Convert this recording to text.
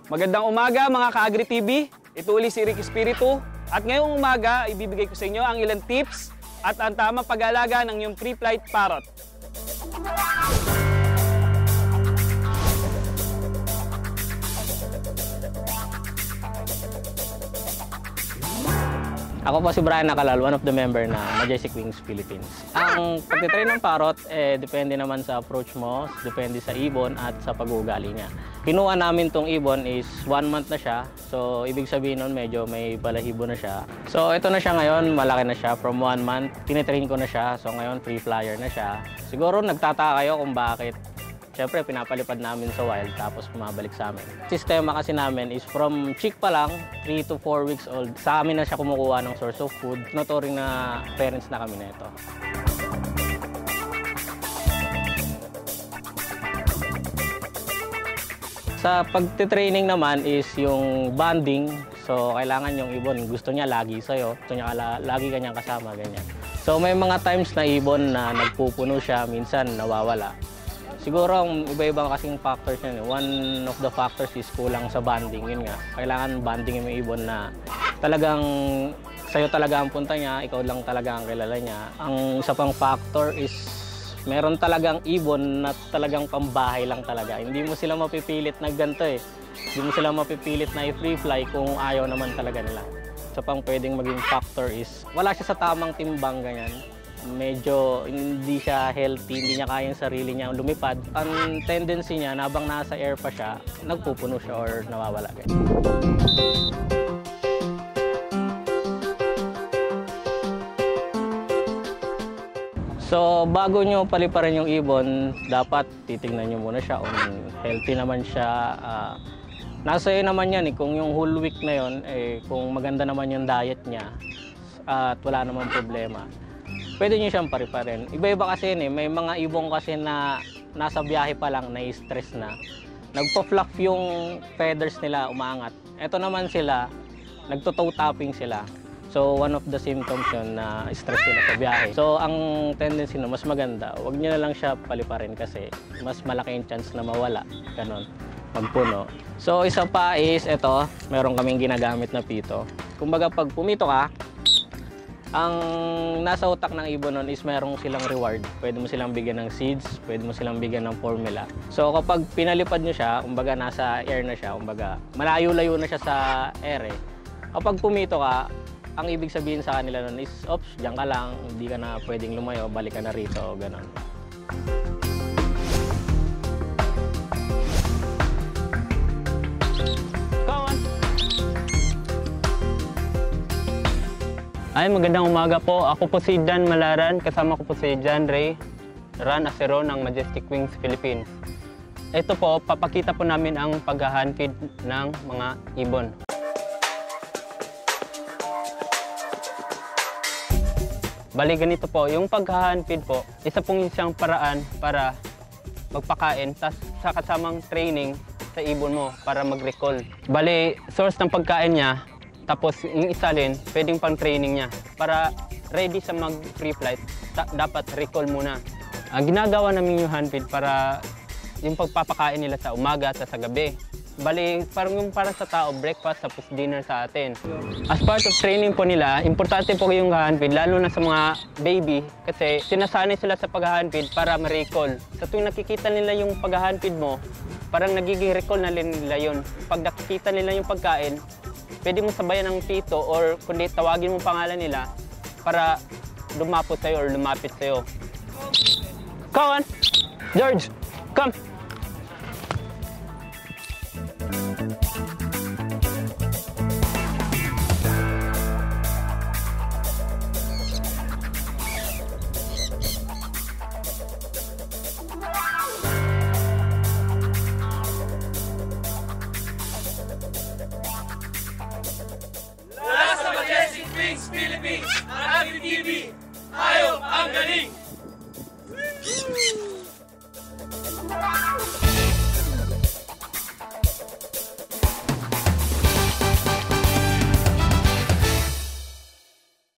Magandang umaga mga ka-Agri TV. Ito uli si Rick Espiritu. At ngayong umaga, ibibigay ko sa inyo ang ilang tips at ang tamang pag-aalaga ng iyong pre-flight parrot. Ako po si Brian Nakalal, one of the member na Majestic Wings Philippines. Ang pagtitrain ng parrot, depende naman sa approach mo, depende sa ibon at sa pag-uugali niya. Kinuha namin tong ibon is 1 month na siya. So, ibig sabihin nun, medyo may balahibo na siya. So, ito na siya ngayon, malaki na siya. From 1 month, tinitrain ko na siya. So, ngayon, free flyer na siya. Siguro, nagtataka kayo kung bakit. Siyempre, pinapalipad namin sa wild, tapos bumabalik sa amin. Sistema kasi namin is from chick pa lang, 3 to 4 weeks old. Sa amin na siya kumukuha ng source of food. Notoring na parents na kami na ito. Sa pagtitraining naman is yung bonding. So, kailangan yung ibon, gusto niya lagi sa'yo. Gusto niya lagi kanyang kasama, ganyan. So, may mga times na ibon na nagpupuno siya, minsan nawawala. Siguro, iba-ibang kasing factors yan. One of the factors is kulang sa bonding. Yun nga, kailangan bonding yung ibon na talagang sa'yo talaga ang punta niya, ikaw lang talaga ang kilala niya. Ang isa pang factor is meron talagang ibon na talagang pambahay lang talaga. Hindi mo sila mapipilit na ganito eh. Hindi mo sila mapipilit na i-free fly kung ayaw naman talaga nila. Isa pang pwedeng maging factor is wala siya sa tamang timbang ganyan. Medyo hindi siya healthy, hindi niya kaya yung sarili niya lumipad. Ang tendency niya, habang nasa air pa siya, nagpupuno siya or nawawala. So, bago nyo paliparin yung ibon, dapat titingnan nyo muna siya kung healthy naman siya. Nasa iyo naman yan, kung yung whole week na yun, kung maganda naman yung diet niya at wala namang problema, pwede nyo siyang paliparin. Iba-iba kasi yun may mga ibon kasi na nasa biyahe pa lang, na-stress na. Nagpo-fluff yung feathers nila, umaangat. Ito naman sila, nagto-toe tapping sila. So, one of the symptoms yun na stress sila sa biyahe. So, ang tendency na mas maganda, huwag nyo na lang siya paliparin kasi mas malaki yung chance na mawala. Ganon, magpuno. So, isa pa is, ito, meron kaming ginagamit na pito. Kumbaga, pag pumito ka, ang nasa utak ng ibon nun is merong silang reward. Pwede mo silang bigyan ng seeds, pwede mo silang bigyan ng formula. So, kapag pinalipad nyo siya, kumbaga nasa air na siya, kumbaga malayo-layo na siya sa air eh. Kapag pumito ka, ang ibig sabihin sa kanila nun is, oops, diyan ka lang, hindi ka na pwedeng lumayo, balik ka na rito, gano'n. Ay, magandang umaga po. Ako po si Dan Malaran, kasama ko po si John Ray Ran Acero ng Majestic Wings Philippines. Ito po, papakita po namin ang pag-hand feed ng mga ibon. Bali, ganito po, yung pag-hand feed po, isa pong isang paraan para magpakain, tas sa kasamang training sa ibon mo para mag-recall. Bali, source ng pagkain niya, tapos yung isa rin, pwedeng pang training niya. Para ready sa mag-free flight, dapat recall muna. Ginagawa namin yung hand feed para yung pagpapakain nila sa umaga at sa gabi. Bali, parang yung para sa tao, breakfast tapos dinner sa atin. As part of training po nila, importante po yung hand feed, lalo na sa mga baby, kasi sinasanay sila sa pag-hand feed para ma-recall. Sa tuwing nakikita nila yung pag-hand feed mo, parang nagiging recall na nila yun. Pag nakikita nila yung pagkain, pwede mo sabayan ng pito or kundi tawagin mo pangalan nila para lumapot sa'yo or lumapit sa'yo. Come on! George! Come! Majestic Wings Philippines, Agri TV, hayop ang galing!